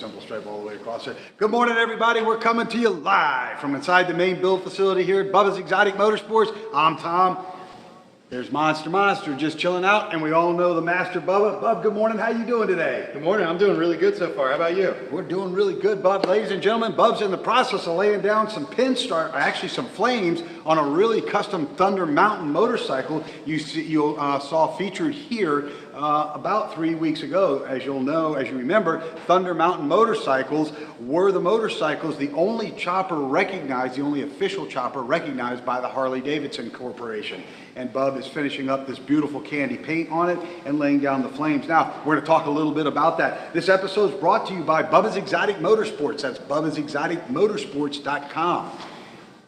simple stripe all the way across there. Good morning, everybody. We're coming to you live from inside the main build facility here at Bubba's Exotic Motorsports. I'm Tom. There's Monster just chilling out, and we all know the master Bubba. Bub, good morning. How you doing today? Good morning. I'm doing really good so far. How about you? We're doing really good, Bub. Ladies and gentlemen, Bub's in the process of laying down some actually some flames on a really custom Thunder Mountain motorcycle you saw featured here about 3 weeks ago. As you'll know, as you remember, Thunder Mountain motorcycles were the motorcycles, the only chopper recognized, the only official chopper recognized by the Harley-Davidson Corporation. And Bub is finishing up this beautiful candy paint on it and laying down the flames. Now, we're going to talk a little bit about that. This episode is brought to you by Bubba's Exotic Motorsports. That's bubbasexoticmotorsports.com.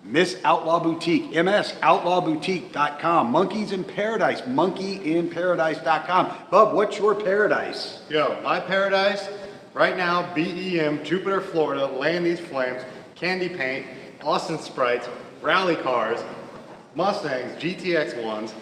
Miss Outlaw Boutique, msoutlawnboutique.com. Monkeys in Paradise, monkeyinparadise.com. Bub, what's your paradise? Yo, my paradise right now, BEM, Jupiter, Florida, laying these flames, candy paint, Austin Sprites, rally cars, Mustangs, GTX ones.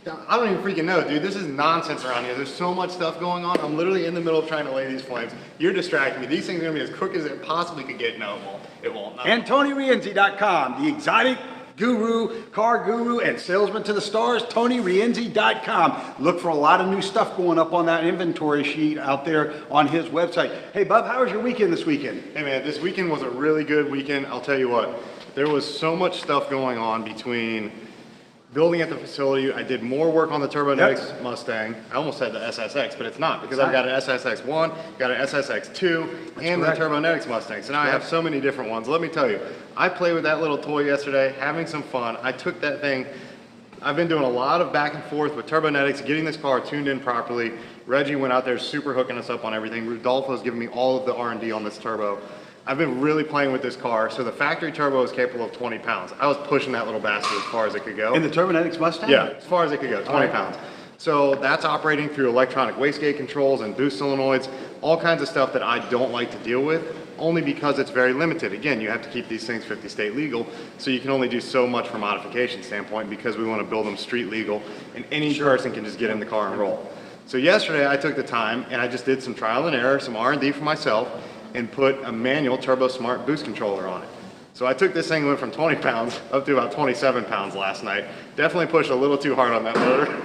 I don't even freaking know, dude. This is nonsense around here. There's so much stuff going on. I'm literally in the middle of trying to lay these flames. You're distracting me. These things are gonna be as quick as it possibly could get. No, it won't. It won't. No. And TonyRienzi.com, the exotic guru, car guru, and salesman to the stars, TonyRienzi.com. Look for a lot of new stuff going up on that inventory sheet out there on his website. Hey, Bub, how was your weekend this weekend? Hey, man, this weekend was a really good weekend. I'll tell you what. There was so much stuff going on between building at the facility. I did more work on the Turbonetics Mustang. I almost said the SSX, but it's not, because I've got an SSX1, got an SSX2, and the Turbonetics Mustang. So now I have so many different ones. Let me tell you, I played with that little toy yesterday, having some fun. I took that thing. I've been doing a lot of back and forth with Turbonetics, getting this car tuned in properly. Reggie went out there super hooking us up on everything. Rudolfo's giving me all of the R&D on this turbo. I've been really playing with this car. So the factory turbo is capable of 20 pounds. I was pushing that little bastard as far as it could go. In the Turbonetics Mustang? Yeah, as far as it could go, 20 pounds. So that's operating through electronic wastegate controls and boost solenoids, all kinds of stuff that I don't like to deal with, only because it's very limited. Again, you have to keep these things 50 state legal, so you can only do so much from a modification standpoint because we want to build them street legal, and any person can just get in the car and roll. So yesterday I took the time and I just did some trial and error, some R&D for myself, and put a manual Turbo Smart boost controller on it. So I took this thing, went from 20 pounds up to about 27 pounds last night. Definitely pushed a little too hard on that motor.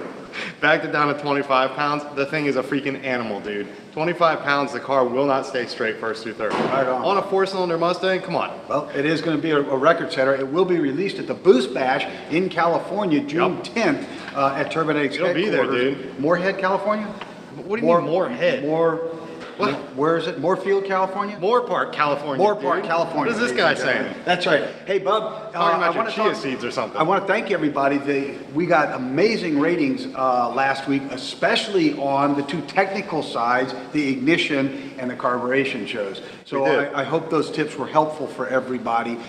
Backed it down to 25 pounds. The thing is a freaking animal, dude. 25 pounds, the car will not stay straight first through third. Right on a 4-cylinder Mustang, come on. Well, it is going to be a record setter. It will be released at the Boost Bash in California, June 10th at Turbonetics It'll be there, dude. Moorhead, California? What do you mean Moorhead? What? Where is it? Moorfield, California? Moorpark, California. Moorpark, California. What is this guy saying? That's right. Hey, Bub. Talking about your chia seeds or something. I want to thank everybody. We got amazing ratings last week, especially on the two technical sides, the ignition and the carburation shows. So I hope those tips were helpful for everybody.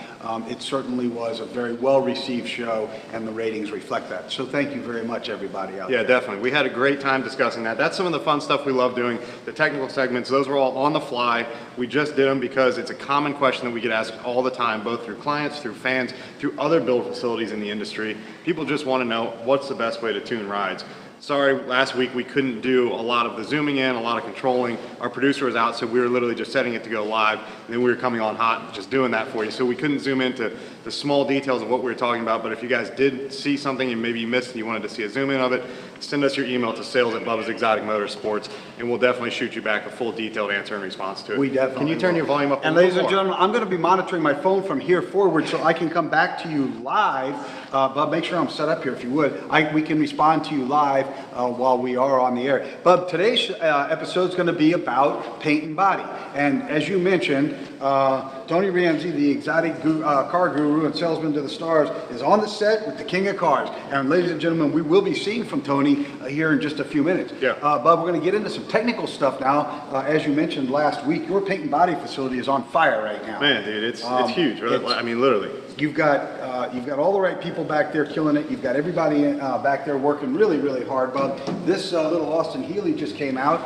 It certainly was a very well-received show, and the ratings reflect that. So thank you very much, everybody out there. Yeah, definitely. We had a great time discussing that. That's some of the fun stuff we love doing. The technical segments, those were all on the fly. We just did them because it's a common question that we get asked all the time, both through clients, through fans, through other build facilities in the industry. People just want to know what's the best way to tune rides. Sorry, last week we couldn't do a lot of the zooming in, a lot of controlling. Our producer was out, so we were literally just setting it to go live, and then we were coming on hot, just doing that for you. So we couldn't zoom into the small details of what we were talking about, but if you guys did see something and maybe you missed and you wanted to see a zoom in of it, send us your email to sales@Bubba's Exotic Motorsports, and we'll definitely shoot you back a full detailed answer in response to it. We definitely Can you turn your volume up a And little ladies and more? gentlemen, I'm going to be monitoring my phone from here forward so I can come back to you live. Bub, make sure I'm set up here if you would. We can respond to you live while we are on the air. Bub, today's episode is going to be about paint and body. And as you mentioned, Tony Rienzi, the exotic car guru and salesman to the stars, is on the set with the king of cars. And ladies and gentlemen, we will be seeing from Tony here in just a few minutes. Yeah. Bub, we're going to get into some technical stuff now. As you mentioned last week, your paint and body facility is on fire right now. Man, dude, it's huge. I mean, literally. You've got all the right people back there killing it. You've got everybody back there working really, really hard, Bub. This little Austin Healey just came out.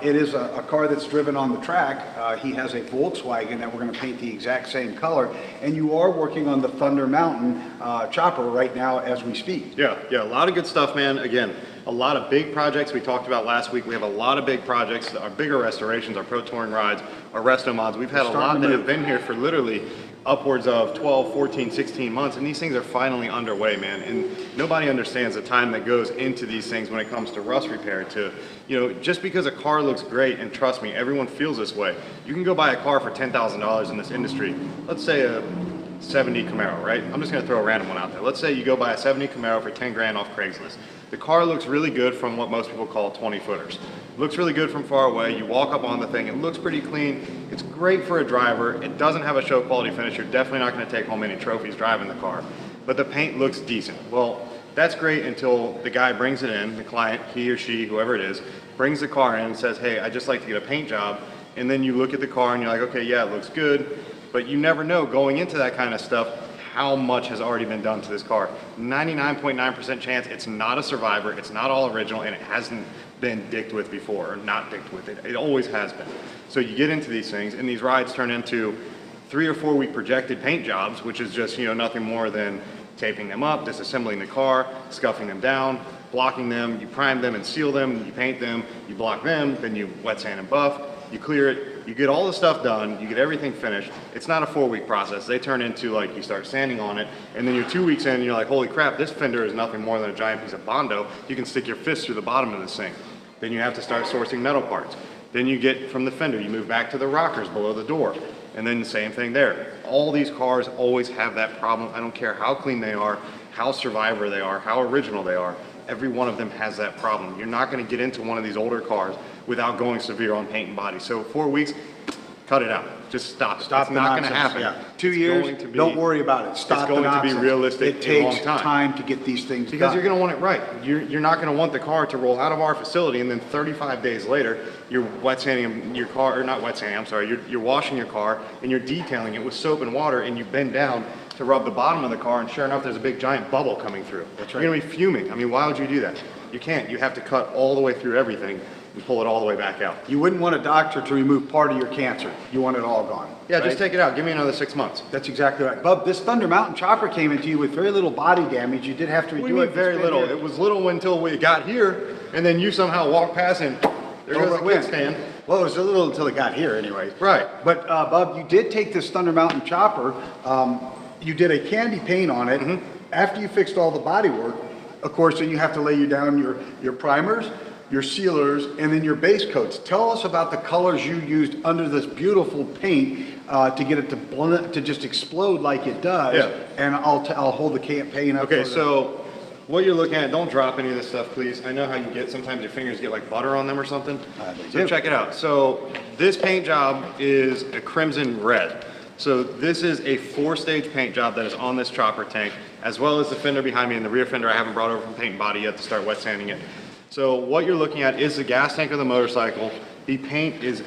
It is a car that's driven on the track. He has a Volkswagen that we're going to paint the exact same color. And you are working on the Thunder Mountain chopper right now as we speak. Yeah, a lot of good stuff, man. Again, a lot of big projects we talked about last week. We have a lot of big projects, our bigger restorations, our Pro Touring rides, our resto mods. We've had a lot that have been here for literally upwards of 12, 14, 16 months, and these things are finally underway, man. And nobody understands the time that goes into these things when it comes to rust repair. To, you know, just because a car looks great, and trust me, everyone feels this way. You can go buy a car for $10,000 in this industry. Let's say a 70 Camaro, right? I'm just gonna throw a random one out there. Let's say you go buy a 70 Camaro for 10 grand off Craigslist. The car looks really good from what most people call 20 footers. Looks really good from far away. You walk up on the thing, it looks pretty clean. It's great for a driver. It doesn't have a show quality finish. You're definitely not gonna take home any trophies driving the car, but the paint looks decent. Well, that's great until the guy brings it in, the client, he or she, whoever it is, brings the car in and says, hey, I'd just like to get a paint job. And then you look at the car and you're like, okay, yeah, it looks good. But you never know going into that kind of stuff how much has already been done to this car. 99.9% chance it's not a survivor, it's not all original, and it hasn't been dicked with before, or not dicked with. It always has been. So you get into these things, and these rides turn into 3 or 4 week projected paint jobs, which is just, you know, nothing more than taping them up, disassembling the car, scuffing them down, blocking them, you prime them and seal them, you paint them, you block them, then you wet sand and buff, you clear it, you get all the stuff done, you get everything finished. It's not a 4 week process. They turn into, like, you start sanding on it, and then you're 2 weeks in and you're like, holy crap, this fender is nothing more than a giant piece of Bondo. You can stick your fist through the bottom of this thing. Then you have to start sourcing metal parts. Then you get from the fender, you move back to the rockers below the door, and then the same thing there. All these cars always have that problem. I don't care how clean they are, how survivor they are, how original they are. Every one of them has that problem. You're not gonna get into one of these older cars without going severe on paint and body. So 4 weeks, cut it out. Just stop. Stop It's not gonna happen. Yeah. 2 years, don't worry about it. Stop the nonsense. It's going to be realistic It in a long takes time. time to get these things Because done. you're gonna want it right. You're not gonna want the car to roll out of our facility and then 35 days later, you're wet sanding your car, or not wet sanding, I'm sorry, you're washing your car and you're detailing it with soap and water, and you bend down to rub the bottom of the car, and sure enough, there's a big giant bubble coming through. That's right. You're gonna be fuming. I mean, why would you do that? You can't. You have to cut all the way through everything and pull it all the way back out. You wouldn't want a doctor to remove part of your cancer. You want it all gone. Yeah, right? just take it out. Give me another 6 months. That's exactly right. Bub, this Thunder Mountain chopper came into you with very little body damage. You did have to redo What do you it. mean very little? It was little until we got here, and then you somehow walked past and there goes the kickstand. Well, it was a little until it got here anyway. Right. But Bub, you did take this Thunder Mountain chopper, you did a candy paint on it. Mm-hmm. After you fixed all the body work, of course, then you have to lay you down your primers, your sealers, and then your base coats. Tell us about the colors you used under this beautiful paint to get it to blend, to just explode like it does. Yeah. And I'll hold the paint up. Okay, for the- so what you're looking at, don't drop any of this stuff, please. I know how you get, sometimes your fingers get like butter on them or something. They So do. check it out. So this paint job is a crimson red. So this is a 4-stage paint job that is on this chopper tank, as well as the fender behind me, and the rear fender I haven't brought over from paint and body yet to start wet sanding it. So what you're looking at is the gas tank of the motorcycle. The paint is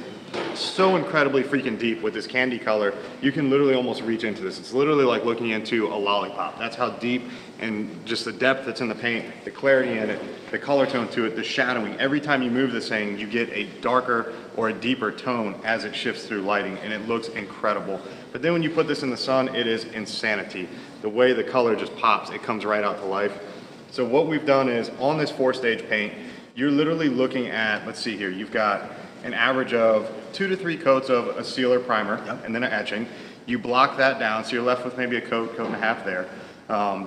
so incredibly freaking deep with this candy color. You can literally almost reach into this. It's literally like looking into a lollipop. That's how deep, and just the depth that's in the paint, the clarity in it, the color tone to it, the shadowing. Every time you move this thing, you get a darker or a deeper tone as it shifts through lighting, and it looks incredible. But then when you put this in the sun, it is insanity. The way the color just pops, it comes right out to life. So what we've done is, on this 4-stage paint, you're literally looking at, let's see here, you've got an average of 2 to 3 coats of a sealer primer, and then an etching. You block that down, so you're left with maybe a coat and a half there.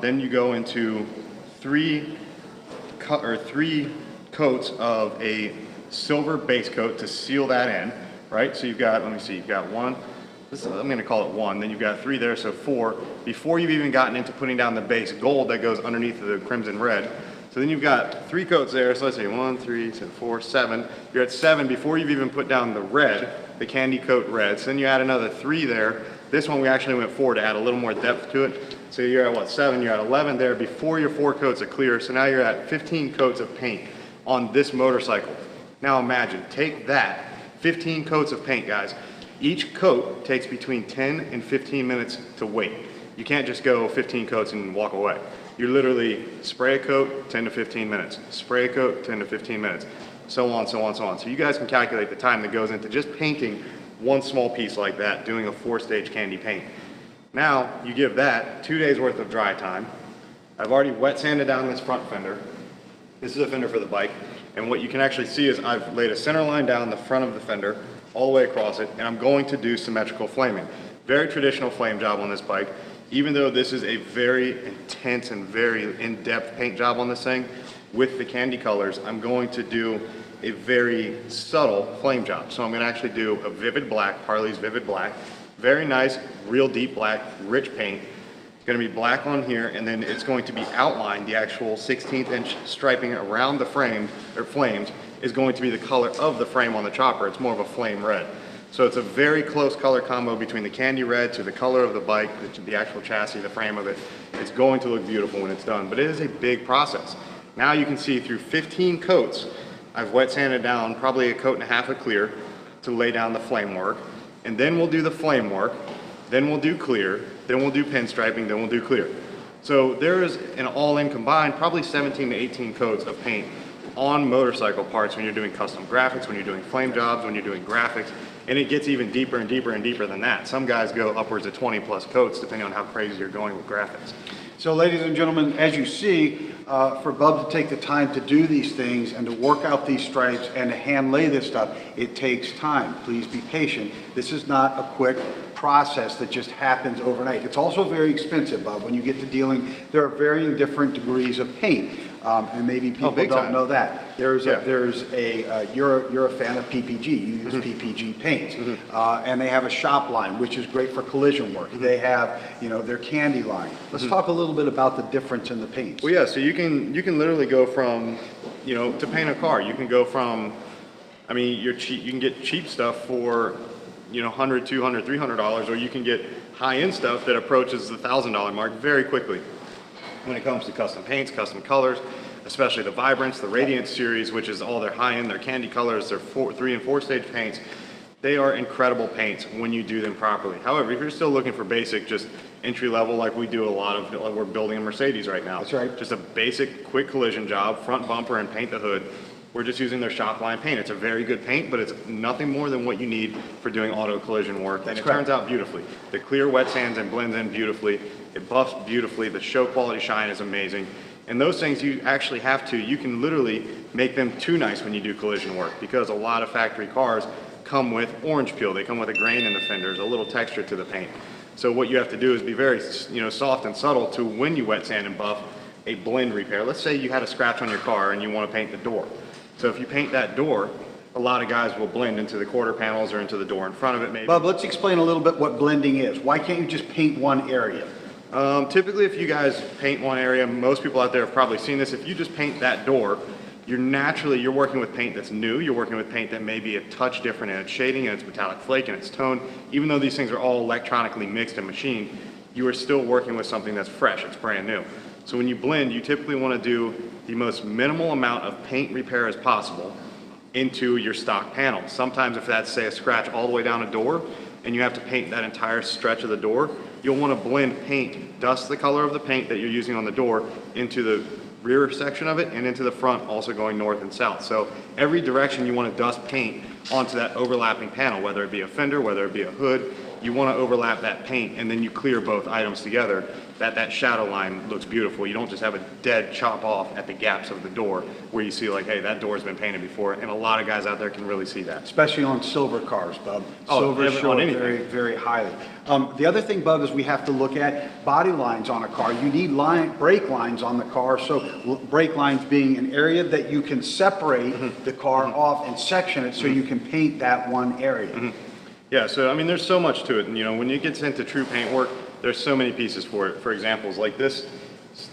Then you go into 3 coats of a silver base coat to seal that in, right? So you've got, let me see, you've got 1, I'm gonna call it 1, then you've got 3 there, so 4, before you've even gotten into putting down the base gold that goes underneath the crimson red. So then you've got 3 coats there, so let's say 1, 3, 4, 7. You're at 7 before you've even put down the red, the candy coat red. So then you add another 3 there. This one we actually went 4 to add a little more depth to it. So you're at what, 7, you're at 11 there before your 4 coats are clear. So now you're at 15 coats of paint on this motorcycle. Now imagine, take that, 15 coats of paint, guys. Each coat takes between 10 and 15 minutes to wait. You can't just go 15 coats and walk away. You literally spray a coat, 10 to 15 minutes. Spray a coat, 10 to 15 minutes. So on, so on, so on. So you guys can calculate the time that goes into just painting one small piece like that, doing a 4-stage candy paint. Now, you give that 2 days worth of dry time. I've already wet sanded down this front fender. This is a fender for the bike, and what you can actually see is I've laid a center line down the front of the fender, all the way across it, and I'm going to do symmetrical flaming. Very traditional flame job on this bike. Even though this is a very intense and very in-depth paint job on this thing, with the candy colors, I'm going to do a very subtle flame job. So I'm gonna actually do a vivid black, Harley's Vivid Black. Very nice, real deep black, rich paint. Gonna be black on here, and then it's going to be outlined, the actual 16th inch striping around the frame, or flames, is going to be the color of the frame on the chopper. It's more of a flame red. So it's a very close color combo between the candy red to the color of the bike, the actual chassis, the frame of it. It's going to look beautiful when it's done, but it is a big process. Now you can see through 15 coats, I've wet sanded down probably a coat and a half of clear to lay down the flame work, and then we'll do the flame work, then we'll do clear, then we'll do pinstriping, then we'll do clear. So there is an all-in combined probably 17 to 18 coats of paint on motorcycle parts when you're doing custom graphics, when you're doing flame jobs, when you're doing graphics, and it gets even deeper and deeper and deeper than that. Some guys go upwards of 20 plus coats depending on how crazy you're going with graphics. So ladies and gentlemen, as you see, for Bub to take the time to do these things and to work out these stripes and to hand lay this stuff, it takes time. Please be patient. This is not a quick process that just happens overnight. It's also very expensive, Bub. When you get to dealing, there are varying different degrees of paint. And maybe people don't know that. You're a fan of PPG. You use PPG paints. And they have a shop line, which is great for collision work. They have, their candy line. Let's talk a little bit about the difference in the paints. Well, yeah, so you can literally go from, to paint a car, you can go from, you can get cheap stuff for, $100, $200, $300, or you can get high-end stuff that approaches the $1,000 mark very quickly. When it comes to custom paints, custom colors, especially the Vibrance, the Radiance series, which is all their high-end, their candy colors, their 3 and 4 stage paints, they are incredible paints when you do them properly. However, if you're still looking for basic, just entry level, like we do a lot of, like we're building a Mercedes right now. That's right. Just a basic, quick collision job, front bumper and paint the hood. We're just using their shop line paint. It's a very good paint, but it's nothing more than what you need for doing auto collision work. And it turns out beautifully. The clear wet sands and blends in beautifully. It buffs beautifully. The show quality shine is amazing. And those things you actually have to, you can literally make them too nice when you do collision work, because a lot of factory cars come with orange peel. They come with a grain in the fenders, a little texture to the paint. So what you have to do is be very, soft and subtle to, when you wet sand and buff, a blend repair. Let's say you had a scratch on your car and you want to paint the door. So if you paint that door, a lot of guys will blend into the quarter panels or into the door in front of it maybe. Bob, let's explain a little bit what blending is. Why can't you just paint one area? Typically, if you guys paint one area, most people out there have probably seen this. If you just paint that door, you're working with paint that's new. You're working with paint that may be a touch different in its shading and its metallic flake and its tone. Even though these things are all electronically mixed and machined, you are still working with something that's fresh. It's brand new. So when you blend, you typically want to do the most minimal amount of paint repair as possible into your stock panel. Sometimes if that's, say, a scratch all the way down a door and you have to paint that entire stretch of the door, you'll want to blend paint, dust the color of the paint that you're using on the door into the rear section of it and into the front, also going north and south. So every direction you want to dust paint onto that overlapping panel, whether it be a fender, whether it be a hood, you want to overlap that paint and then you clear both items together. That shadow line looks beautiful. You don't just have a dead chop off at the gaps of the door where you see like, hey, that door's been painted before, and a lot of guys out there can really see that. Especially on silver cars, Bub. Oh, silver show on it anything. very, very highly. The other thing, Bub, is we have to look at body lines on a car. You need brake lines on the car. So brake lines being an area that you can separate the car off and section it so you can paint that one area. Yeah, so there's so much to it. And when it gets into true paint work, there's so many pieces for it. For examples, like this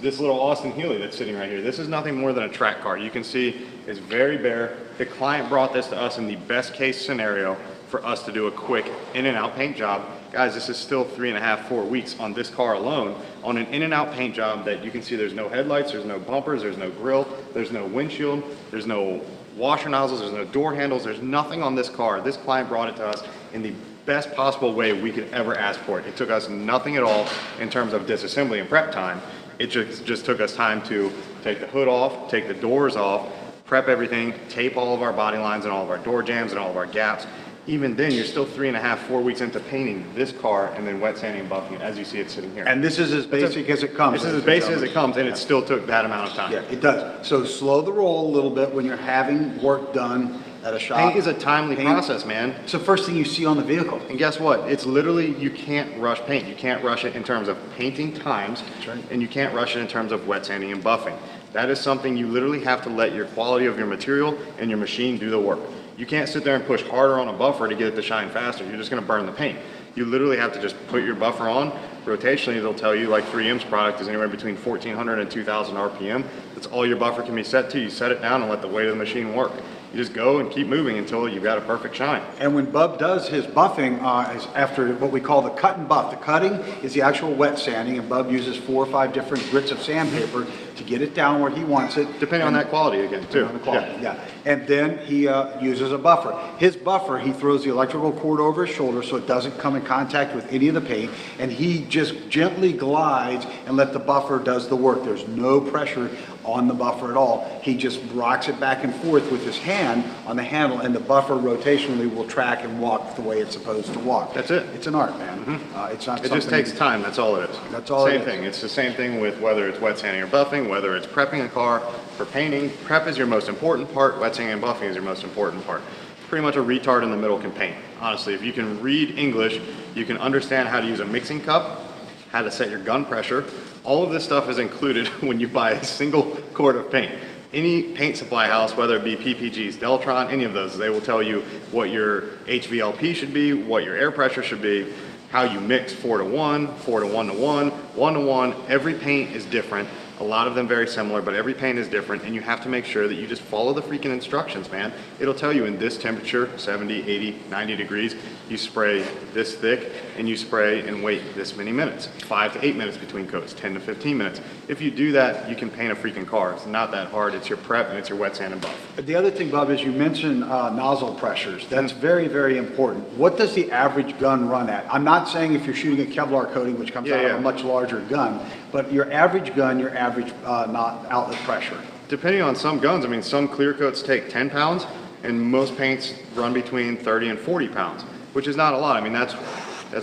little Austin Healey that's sitting right here. This is nothing more than a track car. You can see it's very bare. The client brought this to us in the best case scenario for us to do a quick in and out paint job. Guys, this is still 3.5, 4 weeks on this car alone on an in and out paint job that you can see there's no headlights, there's no bumpers, there's no grille, there's no windshield, there's no washer nozzles, there's no door handles, there's nothing on this car. This client brought it to us in the best possible way we could ever ask for it. It took us nothing at all in terms of disassembly and prep time. It just took us time to take the hood off, take the doors off, prep everything, tape all of our body lines and all of our door jambs and all of our gaps, Even then, you're still 3.5, 4 weeks into painting this car and then wet sanding and buffing it as you see it sitting here. And this is as basic as it comes. This is as basic as it comes, and it still took that amount of time. Yeah, it does. So slow the roll a little bit when you're having work done at a shop. Paint is a timely process, man. It's the first thing you see on the vehicle. And guess what? It's literally, you can't rush paint. You can't rush it in terms of painting times, right. and you can't rush it in terms of wet sanding and buffing. That is something you literally have to let your quality of your material and your machine do the work. You can't sit there and push harder on a buffer to get it to shine faster. You're just gonna burn the paint. You literally have to just put your buffer on. Rotationally, they'll tell you like 3M's product is anywhere between 1,400 and 2,000 RPM. That's all your buffer can be set to. You set it down and let the weight of the machine work. You just go and keep moving until you've got a perfect shine. And when Bub does his buffing, is after what we call the cut and buff. The cutting is the actual wet sanding, and Bub uses 4 or 5 different grits of sandpaper to get it down where he wants it. Depending on that quality again, too. On the quality, yeah. And then he uses a buffer. His buffer, he throws the electrical cord over his shoulder so it doesn't come in contact with any of the paint, and he just gently glides and let the buffer does the work. There's no pressure on the buffer at all. He just rocks it back and forth with his hand on the handle, and the buffer rotationally will track and walk the way it's supposed to walk. That's it. It's an art, man. It's not. It just takes time, that's all it is. That's all it is. Same thing, it's the same thing with whether it's wet sanding or buffing, whether it's prepping a car for painting. Prep is your most important part, wet sanding and buffing is your most important part. Pretty much a retard in the middle can paint. Honestly, if you can read English, you can understand how to use a mixing cup, how to set your gun pressure. All of this stuff is included when you buy a single quart of paint. Any paint supply house, whether it be PPGs, Deltron, any of those, they will tell you what your HVLP should be, what your air pressure should be, how you mix 4 to 1, 4 to 1 to 1, 1 to 1. Every paint is different. A lot of them very similar, but every paint is different, and you have to make sure that you just follow the freaking instructions, man. It'll tell you in this temperature, 70, 80, 90 degrees, you spray this thick, and you spray and wait this many minutes. 5 to 8 minutes between coats, 10 to 15 minutes. If you do that, you can paint a freaking car. It's not that hard. It's your prep, and it's your wet sand and buff. The other thing, Bob, is you mentioned nozzle pressures. That's very, very important. What does the average gun run at? I'm not saying if you're shooting a Kevlar coating, which comes out of a much larger gun, but your average gun, your average outlet pressure. Depending on some guns, I mean, some clear coats take 10 pounds, and most paints run between 30 and 40 pounds, which is not a lot. I mean, that's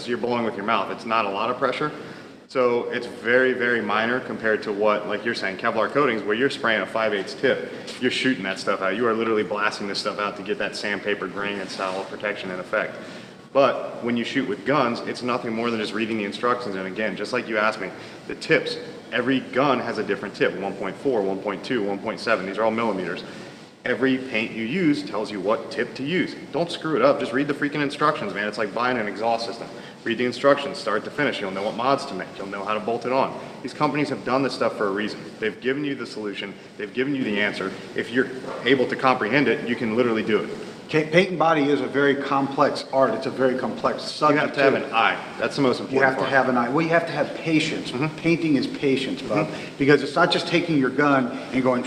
you're blowing with your mouth. It's not a lot of pressure. So it's very, very minor compared to what, like you're saying, Kevlar coatings, where you're spraying a 5/8 tip. You're shooting that stuff out. You are literally blasting this stuff out to get that sandpaper grain and style of protection in effect. But when you shoot with guns, it's nothing more than just reading the instructions. And again, just like you asked me, the tips, every gun has a different tip, 1.4, 1.2, 1.7. These are all millimeters. Every paint you use tells you what tip to use. Don't screw it up. Just read the freaking instructions, man. It's like buying an exhaust system. Read the instructions, start to finish. You'll know what mods to make. You'll know how to bolt it on. These companies have done this stuff for a reason. They've given you the solution. They've given you the answer. If you're able to comprehend it, you can literally do it. Paint and body is a very complex art. It's a very complex subject. You have to have an eye. That's the most important You have part. to have an eye. Well, you have to have patience. Painting is patience, Bob, because it's not just taking your gun and going,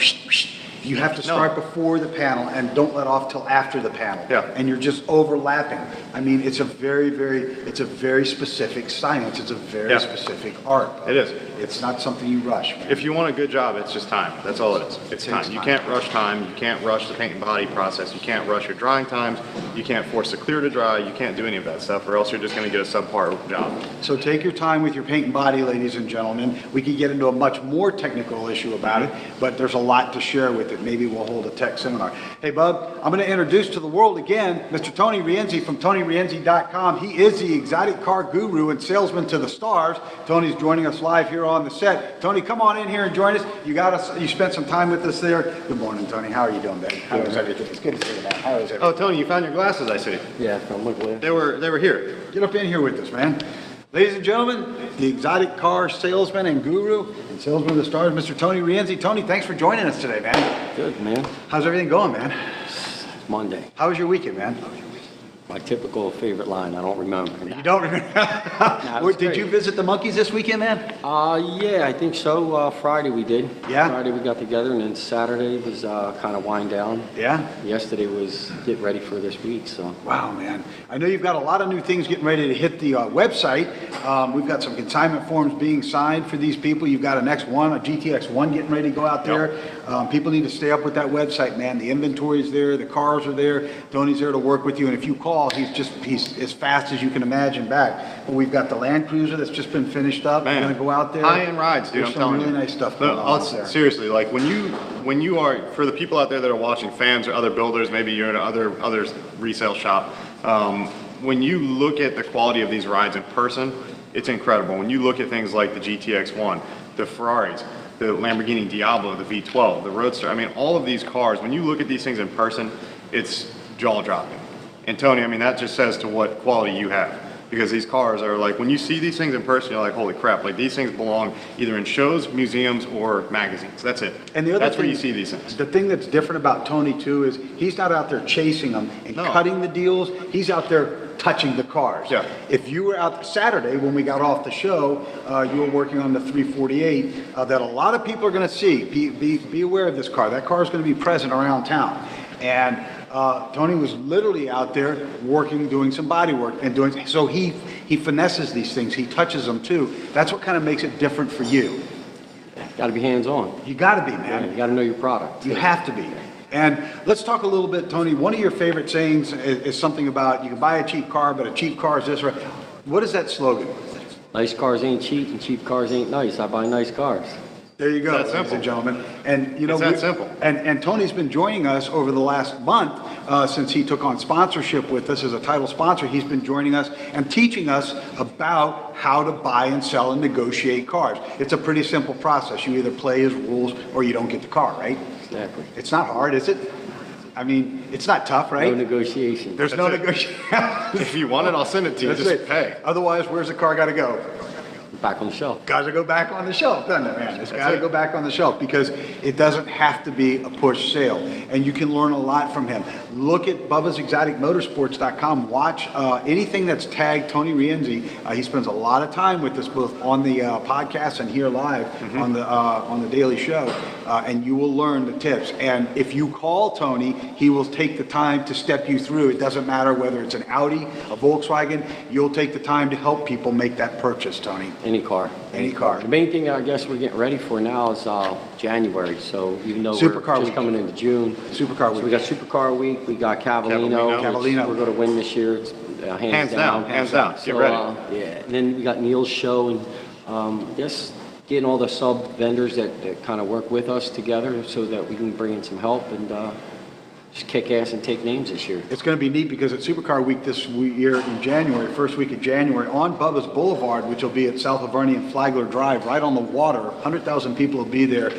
you have to start before the panel and don't let off till after the panel. Yeah. And you're just overlapping. I mean, it's a very specific science. It's a very specific art, Bob. It is. It's not something you rush, man. If you want a good job, it's just time. That's all it is. It's time. You can't rush time. You can't rush the paint and body process. You can't rush your drying times. You can't force the clear to dry. You can't do any of that stuff, or else you're just going to get a subpar job. So take your time with your paint and body, ladies and gentlemen. We could get into a much more technical issue about it, but there's a lot to share with it. Maybe we'll hold a tech seminar. Hey, Bub, I'm going to introduce to the world again Mr. Tony Rienzi from TonyRienzi.com. He is the exotic car guru and salesman to the stars. Tony's joining us live here on the set. Tony, come on in here and join us. You spent some time with us there. Good morning, Tony. How are you doing, baby? How is everything? It's good to see you, man. How is everything? Oh, Tony, you found your glasses, I see. Yeah, from Wiggler. They were here. Get up in here with us, man. Ladies and gentlemen, the exotic car salesman and guru and salesman of the stars, Mr. Tony Rienzi. Tony, thanks for joining us today, man. Good, man. How's everything going, man? It's Monday. How was your weekend, man? My typical favorite line, I don't remember. You don't remember? it was Did great. you visit the monkeys this weekend, man? Yeah, I think so. Friday we did. Yeah? Friday we got together, and then Saturday was kind of wind down. Yeah? Yesterday was get ready for this week, so. Wow, man. I know you've got a lot of new things getting ready to hit the website. We've got some consignment forms being signed for these people. You've got a next one, a GTX1 getting ready to go out there. People need to stay up with that website, man. The inventory is there, the cars are there. Tony's there to work with you, and if you call, he's as fast as you can imagine back. But we've got the Land Cruiser that's just been finished up. Man, We're gonna go out there. high-end rides, dude. There's I'm telling some really you. nice stuff No, going on out there. seriously, like when you are, for the people out there that are watching, fans or other builders, maybe you're in other resale shop. When you look at the quality of these rides in person, it's incredible. When you look at things like the GTX-1, the Ferraris, the Lamborghini Diablo, the V12, the Roadster, I mean, all of these cars, when you look at these things in person, it's jaw-dropping. And Tony, I mean, that just says to what quality you have. Because these cars are like, when you see these things in person, you're like, holy crap, like these things belong either in shows, museums, or magazines. That's it. And the other That's thing, where you see these things. The thing that's different about Tony too is he's not out there chasing them and No. cutting the deals. He's out there touching the cars. Yeah. If you were out Saturday when we got off the show, you were working on the 348 that a lot of people are going to see. Be aware of this car. That car is going to be present around town. And Tony was literally out there working, doing some body work and doing, so he finesses these things. He touches them too. That's what kind of makes it different for you. Got to be hands-on. You got to be, Yeah, man. you got to know your product. You have to be. And let's talk a little bit, Tony. One of your favorite sayings is something about you can buy a cheap car, but a cheap car is this, right? What is that slogan? Nice cars ain't cheap, and cheap cars ain't nice. I buy nice cars. There you go, It's that ladies and simple. gentlemen. And you know, It's that simple. And Tony's been joining us over the last month since he took on sponsorship with us as a title sponsor. He's been joining us and teaching us about how to buy and sell and negotiate cars. It's a pretty simple process. You either play his rules or you don't get the car, right? Exactly. It's not hard, is it? I mean, it's not tough, No right? negotiation. There's no That's it. negotiation. If you want it, I'll send it to you. That's Just it. pay. Otherwise, where's the car got to go? Back on the shelf. Got to go back on the shelf, doesn't it, man? It's That's got to it. go back on the shelf because it doesn't have to be a push sale. And you can learn a lot from him. Look at BubbasExoticMotorsports.com. Watch anything that's tagged Tony Rienzi. He spends a lot of time with us both on the podcast and here live on the daily show. And you will learn the tips. And if you call Tony, he will take the time to step you through. It doesn't matter whether it's an Audi, a Volkswagen. You'll take the time to help people make that purchase, Tony. Any car. Any car. The main thing I guess we're getting ready for now is January. So even though Supercar we're just week. coming into June. Supercar So week. we got Supercar week, we got Cavallino. Cavallino. We're going to win this year. It's, Hands down, hands down. Get ready. Yeah, and then we got Neil's show and I guess getting all the sub vendors that kind of work with us together so that we can bring in some help and just kick ass and take names this year. It's going to be neat because at Supercar Week this year in January, first week of January, on Bubba's Boulevard, which will be at South Lavernia and Flagler Drive, right on the water, 100,000 people will be there.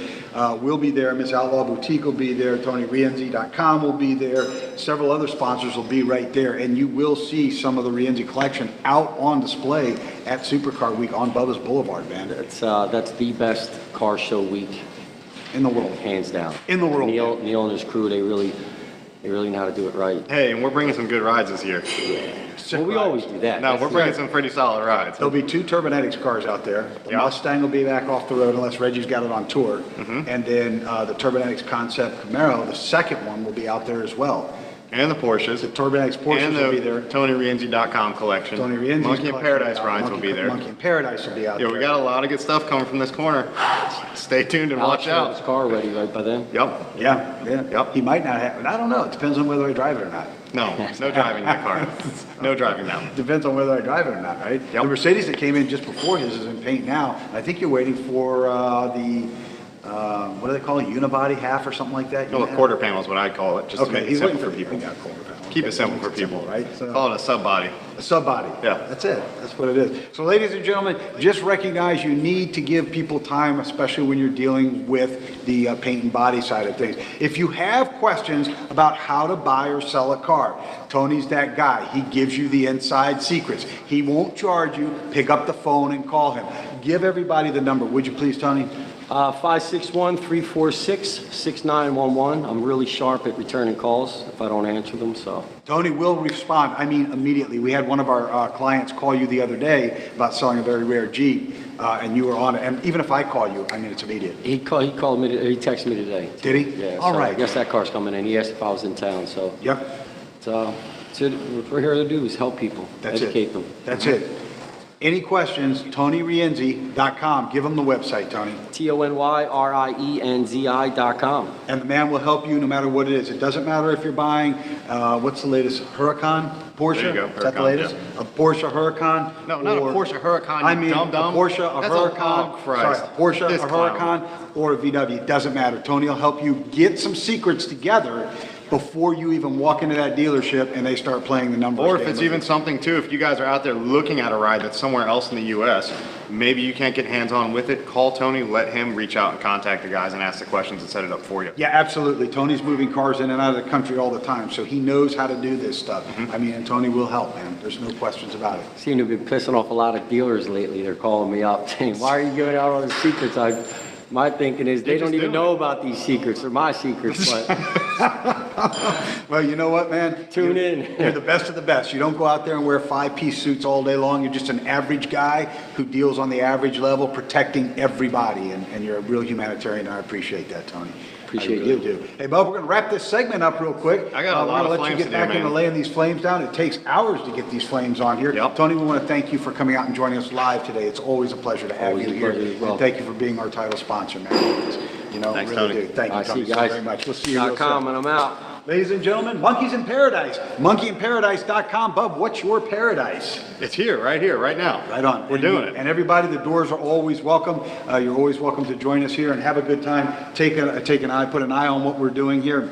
We'll be there. Miss Outlaw Boutique will be there. TonyRienzi.com will be there. Several other sponsors will be right there. And you will see some of the Rienzi collection out on display at Supercar Week on Bubba's Boulevard, man. That's the best car show week, In the world. hands down. In the world. Neil and his crew, they really know how to do it right. Hey, and we're bringing some good rides this year. Well, we always do that. No, That's we're the- bringing some pretty solid rides. There'll be 2 Turbonetics cars out there. The Yeah. Mustang will be back off the road unless Reggie's got it on tour. And then the Turbonetics Concept Camaro, the second one, will be out there as well. And the Porsches. The Turbonetics Porsches And will be the there. TonyRienzi.com collection. Tony Rienzi's Monkey and collection Paradise will be out. rides will be there. Monkey and Paradise will be out Yeah, there. we got a lot of good stuff coming from this corner. Stay tuned and Alex watch will have his out. car ready right by then. Yep. Yeah. Yep. He might not have, I don't know. It depends on whether I drive it or not. No, no driving that car. No driving now. Depends on whether I drive it or not, right? Yep. The Mercedes that came in just before his is in paint now. I think you're waiting for what do they call it? Unibody half or something like that? Well, a quarter panel is what I call it, just to Okay, make it he's simple waiting for people. Yeah, quarter panel. Keep it simple Makes for people. right? So- Call it a sub body. A sub-body. Yeah. That's it. That's what it is. So ladies and gentlemen, just recognize you need to give people time, especially when you're dealing with the paint and body side of things. If you have questions about how to buy or sell a car, Tony's that guy. He gives you the inside secrets. He won't charge you. Pick up the phone and call him. Give everybody the number, would you please, Tony? 561-346-6911. I'm really sharp at returning calls if I don't answer them, so. Tony will respond, I mean, immediately. We had one of our clients call you the other day about selling a very rare Jeep, and you were on it. And even if I call you, I mean, it's immediate. He called me, he texted me today. Did he? Yeah. All so right. I guess that car's coming in. He asked if I was in town, so. Yep, So, what we're here to do is help people, that's educate it. them. That's it. Any questions, TonyRienzi.com. Give them the website, Tony. TonyRienzi.com. And the man will help you no matter what it is. It doesn't matter if you're buying, what's the latest, Huracan? Porsche? There you go, Is that the Huracan, latest? yeah. A Porsche Huracan? No, not a Porsche Huracan, you I mean, dum-dum. a Porsche, a That's a- Huracan. oh, Christ. Sorry, a Porsche, This a clown. Huracan, or a VW. It doesn't matter. Tony will help you get some secrets together before you even walk into that dealership and they start playing the numbers. Or if game it's with even you. something too, if you guys are out there looking at a ride that's somewhere else in the US, maybe you can't get hands-on with it, call Tony, let him reach out and contact the guys and ask the questions and set it up for you. Yeah, absolutely. Tony's moving cars in and out of the country all the time, so he knows how to do this stuff. I mean, and Tony will help, man. There's no questions about it. Seem to be pissing off a lot of dealers lately. They're calling me up saying, why are you giving out all the secrets? My thinking is they You're don't just even doing know it. about these secrets. They're my secrets, but Well, you know what, man? Tune You're- in. You're the best of the best. You don't go out there and wear five-piece suits all day long. You're just an average guy who deals on the average level, protecting everybody, and you're a real humanitarian, and I appreciate that, Tony. Appreciate I really you. do. Hey, Bub, we're gonna wrap this segment up real quick. I got a lot of We're gonna let flames you to get do, back into man. laying these flames down. It takes hours to get these flames on here. Yep. Tony, we want to thank you for coming out and joining us live today. It's always a pleasure to have Always you a here. pleasure as well. And thank you for being our title sponsor, man. You know, Thanks, really Tony. do. Thank you, I see Tony, you so guys. very much. We'll see you real .com, soon. and I'm out. Ladies and gentlemen, Monkeys in Paradise. Monkeyinparadise.com. Bub, what's your paradise? It's here, right now. Right on. We're doing it. And everybody, the doors are always welcome. You're always welcome to join us here and have a good time. Put an eye on what we're doing here.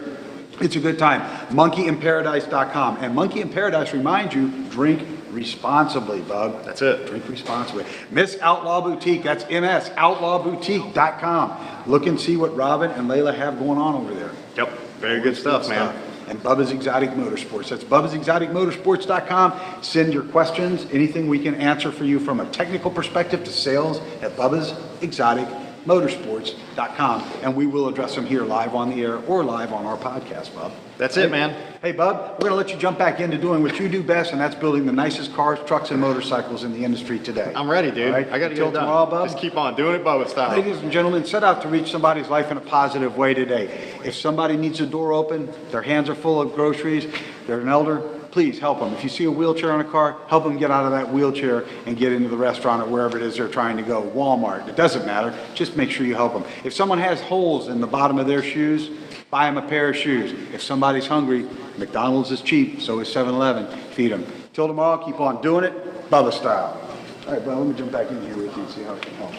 It's a good time. Monkeyinparadise.com. And Monkey in Paradise reminds you, drink responsibly, Bub. That's it. Drink responsibly. Miss Outlaw Boutique, that's MS, outlawboutique.com. Look and see what Robin and Layla have going on over there. Yep, very good stuff, man. And Bubba's Exotic Motorsports. That's Bubba'sExoticMotorsports.com. Send your questions, anything we can answer for you from a technical perspective to sales at Bubba'sExoticMotorsports.com. And we will address them here live on the air or live on our podcast, Bub. That's it, man. Hey, Bub, we're going to let you jump back into doing what you do best, and that's building the nicest cars, trucks, and motorcycles in the industry today. I'm ready, dude. All right? I got to get Until it done. tomorrow, Bub. Just keep on doing it Bubba style. Ladies and gentlemen, set out to reach somebody's life in a positive way today. If somebody needs a door open, their hands are full of groceries, they're an elder, please help them. If you see a wheelchair in a car, help them get out of that wheelchair and get into the restaurant or wherever it is they're trying to go. Walmart, it doesn't matter. Just make sure you help them. If someone has holes in the bottom of their shoes, buy them a pair of shoes. If somebody's hungry, McDonald's is cheap, so is 7-Eleven. Feed them. Till tomorrow, keep on doing it, Bubba style. All right, bro, let me jump back in here with you and see how I can help.